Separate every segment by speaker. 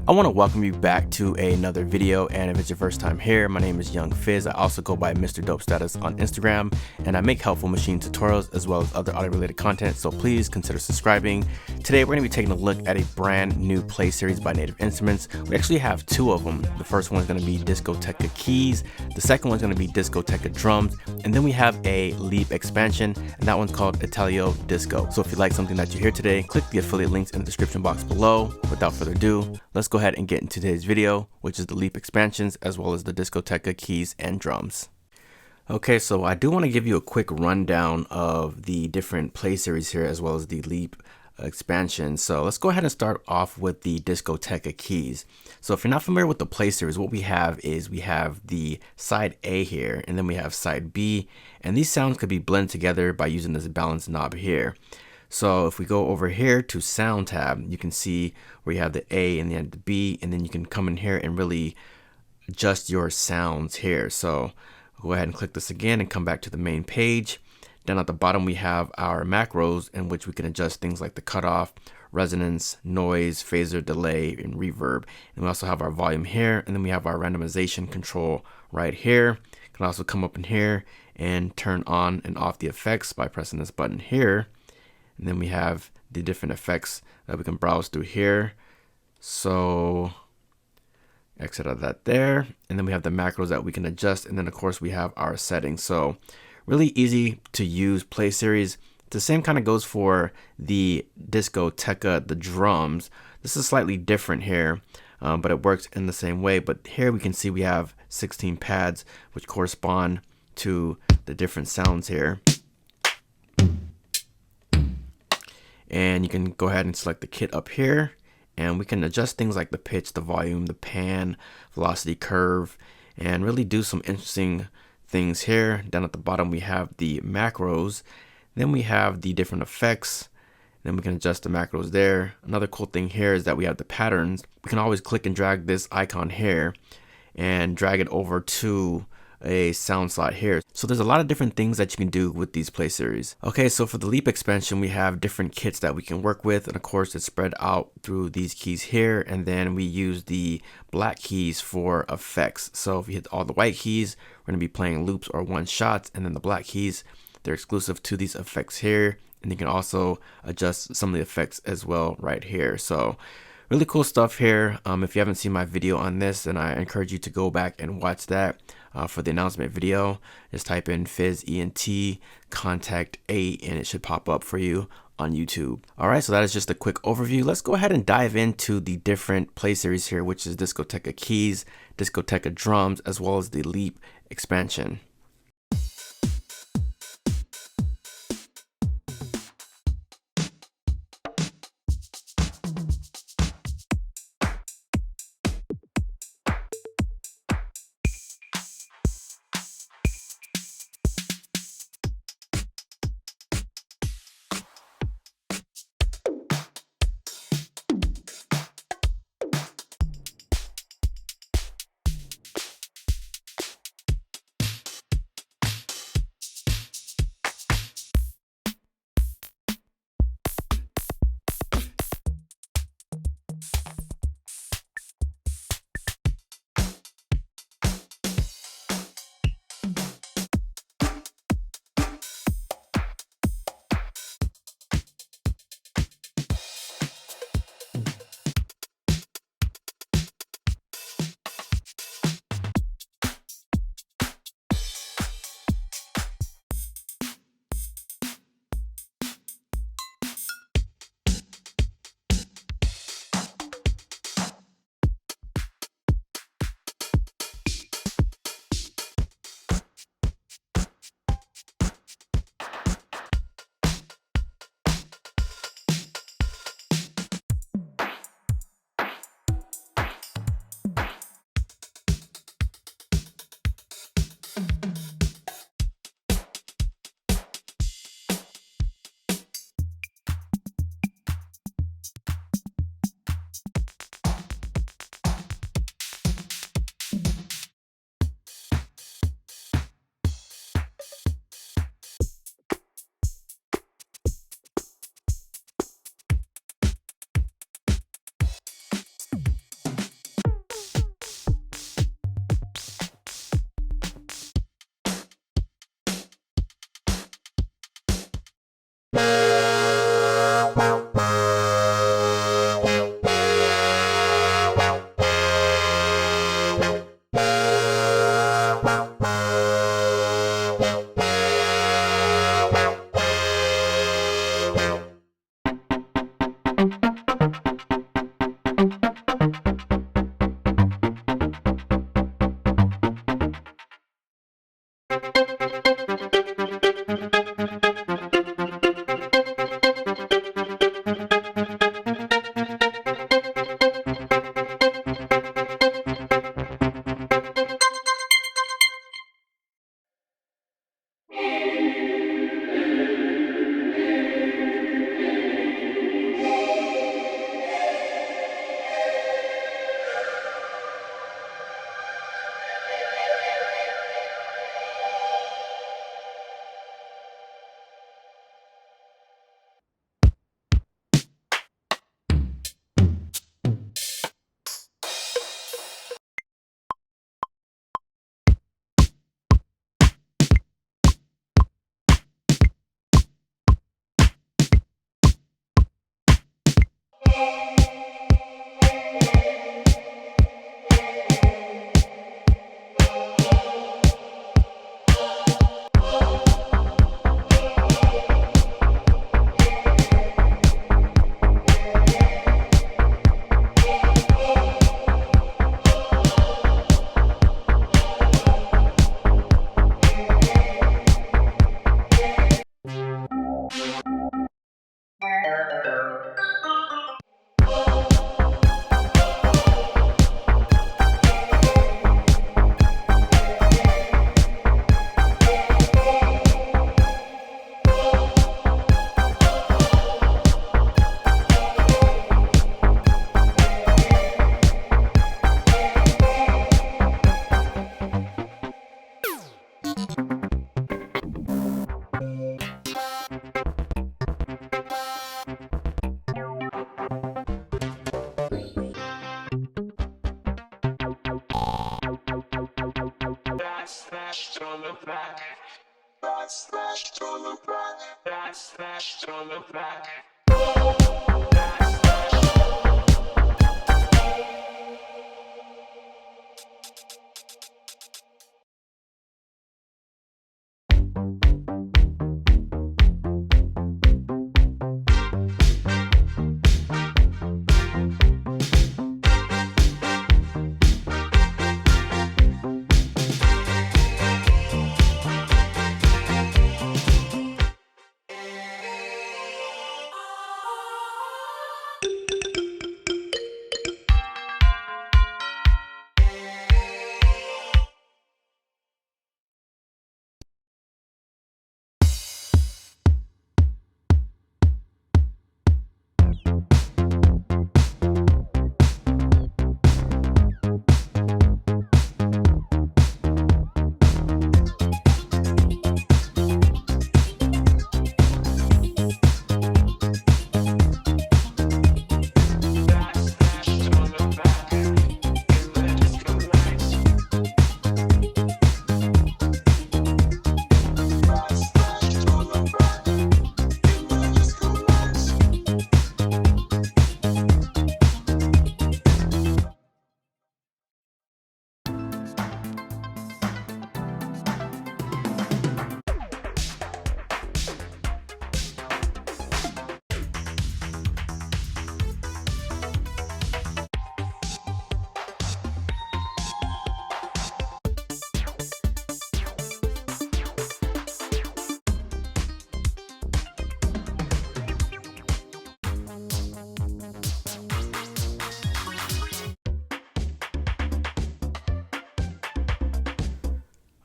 Speaker 1: I want to welcome you back to another video, and if it's your first time here, my name is Young Fizz. I also go by mr.dopestatus on Instagram, and I make helpful machine tutorials as well as other audio related content, so please consider subscribing. Today we're going to be taking a look at a brand new play series by Native Instruments. We actually have two of them. The first one is going to be Discoteca keys, the second one is going to be Discoteca drums, and then we have a Leap expansion, and that one's called Italo Disco. So if you like something that you hear today, click the affiliate links in the description box below. Without further ado, let's go ahead and get into today's video, which is the Leap expansions as well as the Discoteca keys and drums. Okay, so I do want to give you a quick rundown of the different play series here as well as the Leap expansion. So let's go ahead and start off with the Discoteca keys. So if you're not familiar with the play series, what we have is we have the side A here, and then we have side B, and these sounds could be blended together by using this balance knob here. So if we go over here to sound tab, you can see where you have the A and then the B, and then you can come in here and really adjust your sounds here. So go ahead and click this again and come back to the main page. Down at the bottom, we have our macros in which we can adjust things like the cutoff, resonance, noise, phaser, delay, and reverb. And we also have our volume here, and then we have our randomization control right here. You can also come up in here and turn on and off the effects by pressing this button here. And then we have the different effects that we can browse through here. So exit out of that there. And then we have the macros that we can adjust. And then of course we have our settings. So really easy to use play series. The same kind of goes for the Discoteca, the drums. This is slightly different here, but it works in the same way. But here we can see we have 16 pads, which correspond to the different sounds here. And you can go ahead and select the kit up here, and we can adjust things like the pitch, the volume, the pan, velocity curve, and really do some interesting things here. Down at the bottom we have the macros, then we have the different effects, then we can adjust the macros there. Another cool thing here is that we have the patterns. We can always click and drag this icon here and drag it over to a sound slot here. So there's a lot of different things that you can do with these play series. Okay, so for the Leap expansion, we have different kits that we can work with, and of course it's spread out through these keys here, and then we use the black keys for effects. So if you hit all the white keys, we're going to be playing loops or one shots, and then the black keys, they're exclusive to these effects here, and you can also adjust some of the effects as well right here. So really cool stuff here. If you haven't seen my video on this, then I encourage you to go back and watch that. For the announcement video, just type in FizzENT contact 8 and it should pop up for you on YouTube. Alright, so that is just a quick overview. Let's go ahead and dive into the different play series here, which is Discoteca keys, Discoteca drums, as well as the Leap expansion.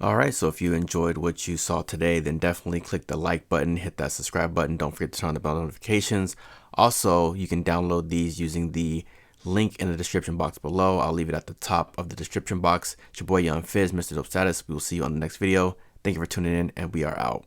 Speaker 1: Alright, so if you enjoyed what you saw today, then definitely click the like button, hit that subscribe button, don't forget to turn on the bell notifications. Also, you can download these using the link in the description box below. I'll leave it at the top of the description box. It's your boy Young Fizz, Mr. Dope Status. We will see you on the next video. Thank you for tuning in, and we are out.